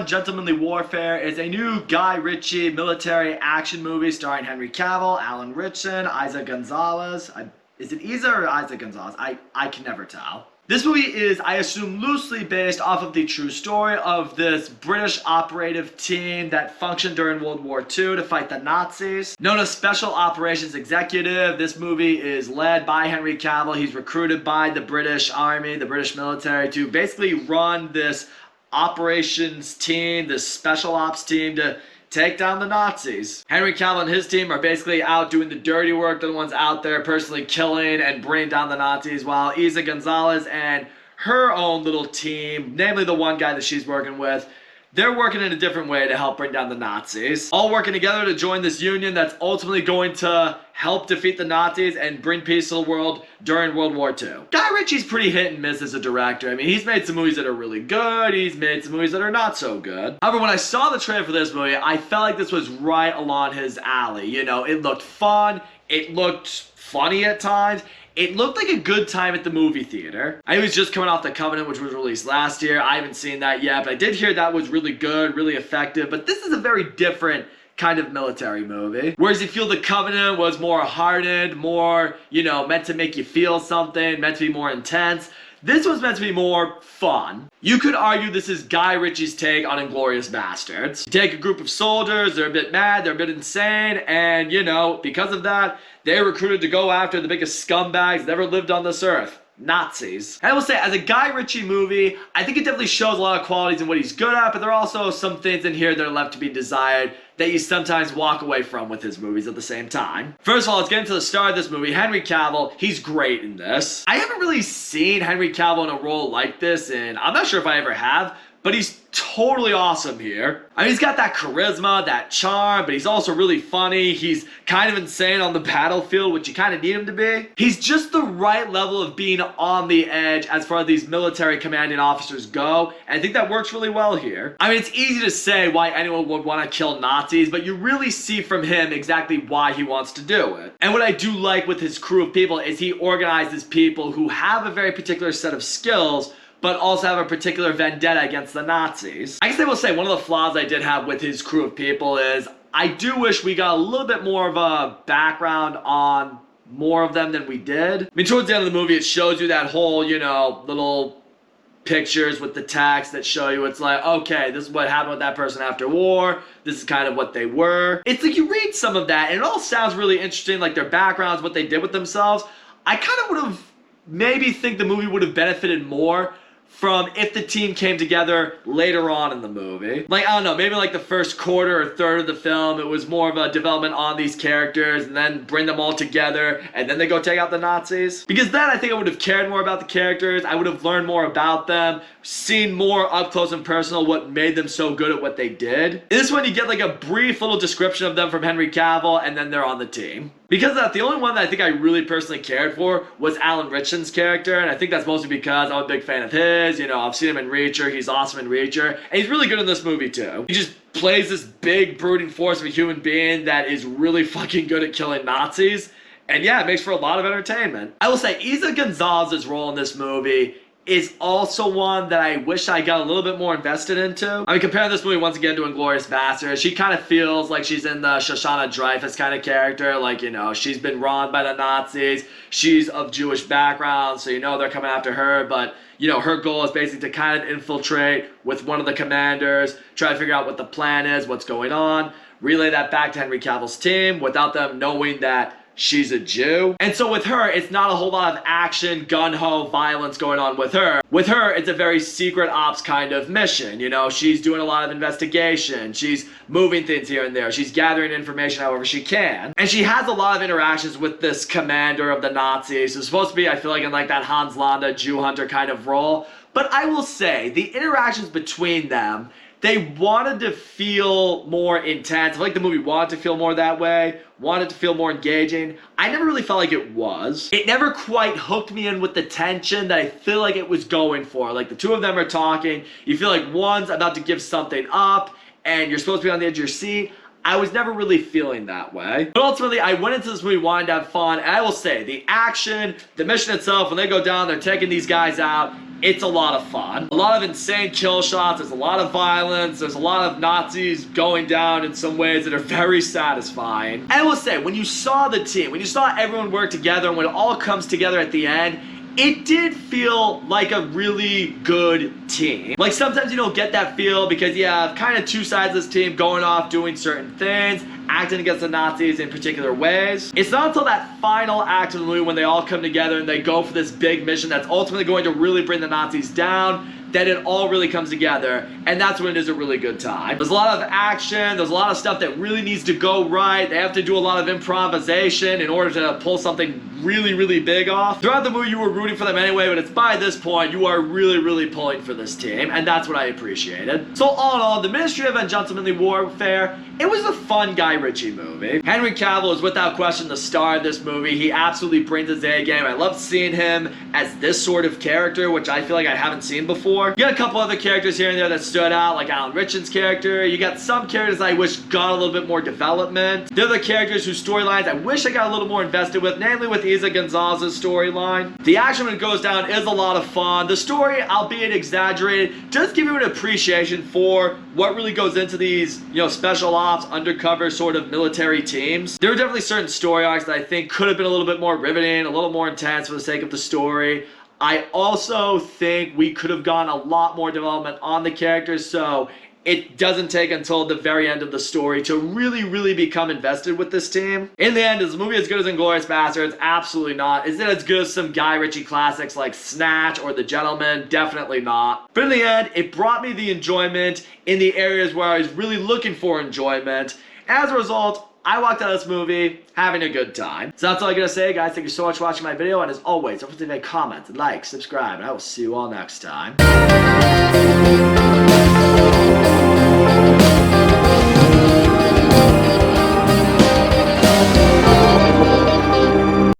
Ungentlemanly Warfare is a new Guy Ritchie military action movie starring Henry Cavill, Alan Ritchson, Isa Gonzalez. Is it Isa or Isa Gonzalez? I can never tell. This movie is, I assume, loosely based off of the true story of this British operative team that functioned during World War II to fight the Nazis. Known as Special Operations Executive, this movie is led by Henry Cavill. He's recruited by the British Army, the British military, to basically run this operations team, this special ops team, to take down the Nazis. Henry Cavill and his team are basically out doing the dirty work. They're the ones out there personally killing and bringing down the Nazis, while Isa Gonzalez and her own little team, namely the one guy that she's working with, they're working in a different way to help bring down the Nazis. All working together to join this union that's ultimately going to help defeat the Nazis and bring peace to the world during World War II. Guy Ritchie's pretty hit and miss as a director. I mean, he's made some movies that are really good. He's made some movies that are not so good. However, when I saw the trailer for this movie, I felt like this was right along his alley. You know, it looked fun. It looked funny at times. It looked like a good time at the movie theater. I was just coming off The Covenant, which was released last year. I haven't seen that yet, but I did hear that was really good, really effective. But this is a very different kind of military movie. Whereas you feel The Covenant was more hardened, more, you know, meant to make you feel something, meant to be more intense. This was meant to be more fun. You could argue this is Guy Ritchie's take on Inglourious Basterds. You take a group of soldiers, they're a bit mad, they're a bit insane, and you know, because of that, they're recruited to go after the biggest scumbags that ever lived on this earth. Nazis. And I will say, as a Guy Ritchie movie, I think it definitely shows a lot of qualities in what he's good at, but there are also some things in here that are left to be desired that you sometimes walk away from with his movies at the same time. First of all, let's get into the star of this movie, Henry Cavill. He's great in this. I haven't really seen Henry Cavill in a role like this, and I'm not sure if I ever have, but he's totally awesome here. I mean, he's got that charisma, that charm, but he's also really funny. He's kind of insane on the battlefield, which you kind of need him to be. He's just the right level of being on the edge as far as these military commanding officers go, and I think that works really well here. I mean, it's easy to say why anyone would want to kill Nazis, but you really see from him exactly why he wants to do it. And what I do like with his crew of people is he organizes people who have a very particular set of skills, but also have a particular vendetta against the Nazis. I guess I will say one of the flaws I did have with his crew of people is I do wish we got a little bit more of a background on more of them than we did. I mean, towards the end of the movie, it shows you that whole, you know, little pictures with the text that show you it's like, okay, this is what happened with that person after war. This is kind of what they were. It's like you read some of that and it all sounds really interesting, like their backgrounds, what they did with themselves. I kind of would have maybe think the movie would have benefited more from if the team came together later on in the movie. Like, I don't know, maybe like the first quarter or third of the film, it was more of a development on these characters and then bring them all together and then they go take out the Nazis. Because then I think I would have cared more about the characters, I would have learned more about them, seen more up close and personal what made them so good at what they did. In this one, you get like a brief little description of them from Henry Cavill and then they're on the team. Because of that, the only one that I think I really personally cared for was Alan Ritchson's character, and I think that's mostly because I'm a big fan of his. You know, I've seen him in Reacher, he's awesome in Reacher, and he's really good in this movie too. He just plays this big brooding force of a human being that is really fucking good at killing Nazis, and yeah, it makes for a lot of entertainment. I will say, Isa Gonzalez's role in this movie is also one that I wish I got a little bit more invested into. I mean, comparing this movie once again to Inglourious Basterds, she kind of feels like she's in the Shoshana Dreyfus kind of character. Like, you know, she's been wronged by the Nazis. She's of Jewish background, so you know they're coming after her. But, you know, her goal is basically to kind of infiltrate with one of the commanders, try to figure out what the plan is, what's going on, relay that back to Henry Cavill's team without them knowing that she's a Jew. And so with her, it's not a whole lot of action, gun-ho violence going on with her. With her, it's a very secret ops kind of mission. You know, she's doing a lot of investigation. She's moving things here and there. She's gathering information however she can. And she has a lot of interactions with this commander of the Nazis, who's supposed to be, I feel like, in like that Hans Landa Jew hunter kind of role. But I will say, the interactions between them, they wanted to feel more intense. I feel like the movie wanted to feel more that way, wanted to feel more engaging. I never really felt like it was. It never quite hooked me in with the tension that I feel like it was going for. Like the two of them are talking, you feel like one's about to give something up, and you're supposed to be on the edge of your seat. I was never really feeling that way. But ultimately, I went into this movie wanting to have fun, and I will say, the action, the mission itself, when they go down, they're taking these guys out, it's a lot of fun. A lot of insane kill shots, there's a lot of violence, there's a lot of Nazis going down in some ways that are very satisfying. And I will say, when you saw the team, when you saw everyone work together, and when it all comes together at the end, it did feel like a really good team. Like, sometimes you don't get that feel because you have kind of two sides of this team going off doing certain things, acting against the Nazis in particular ways. It's not until that final act of the movie when they all come together and they go for this big mission that's ultimately going to really bring the Nazis down that it all really comes together, and that's when it is a really good time. There's a lot of action, there's a lot of stuff that really needs to go right. They have to do a lot of improvisation in order to pull something really, really big off. Throughout the movie, you were rooting for them anyway, but it's by this point, you are really, really pulling for this team, and that's what I appreciated. So all in all, the Ministry of Ungentlemanly Warfare, it was a fun Guy Ritchie movie. Henry Cavill is without question the star of this movie. He absolutely brings his A game. I love seeing him as this sort of character, which I feel like I haven't seen before. You got a couple other characters here and there that stood out, like Alan Ritchie's character. You got some characters I wish got a little bit more development. They're the characters whose storylines I wish I got a little more invested with, namely with Isa Gonzalez's storyline. The action when it goes down is a lot of fun. The story, albeit exaggerated, does give you an appreciation for what really goes into these, special ops, undercover sort of military teams. There were definitely certain story arcs that I think could have been a little bit more riveting, a little more intense for the sake of the story. I also think we could have gone a lot more development on the characters, so it doesn't take until the very end of the story to really, really become invested with this team. In the end, is the movie as good as Inglourious Basterds? Absolutely not. Is it as good as some Guy Ritchie classics like Snatch or The Gentleman? Definitely not. But in the end, it brought me the enjoyment in the areas where I was really looking for enjoyment. As a result, I walked out of this movie having a good time. So that's all I gotta say, guys. Thank you so much for watching my video, and as always, don't forget to make comments, like, subscribe, and I will see you all next time.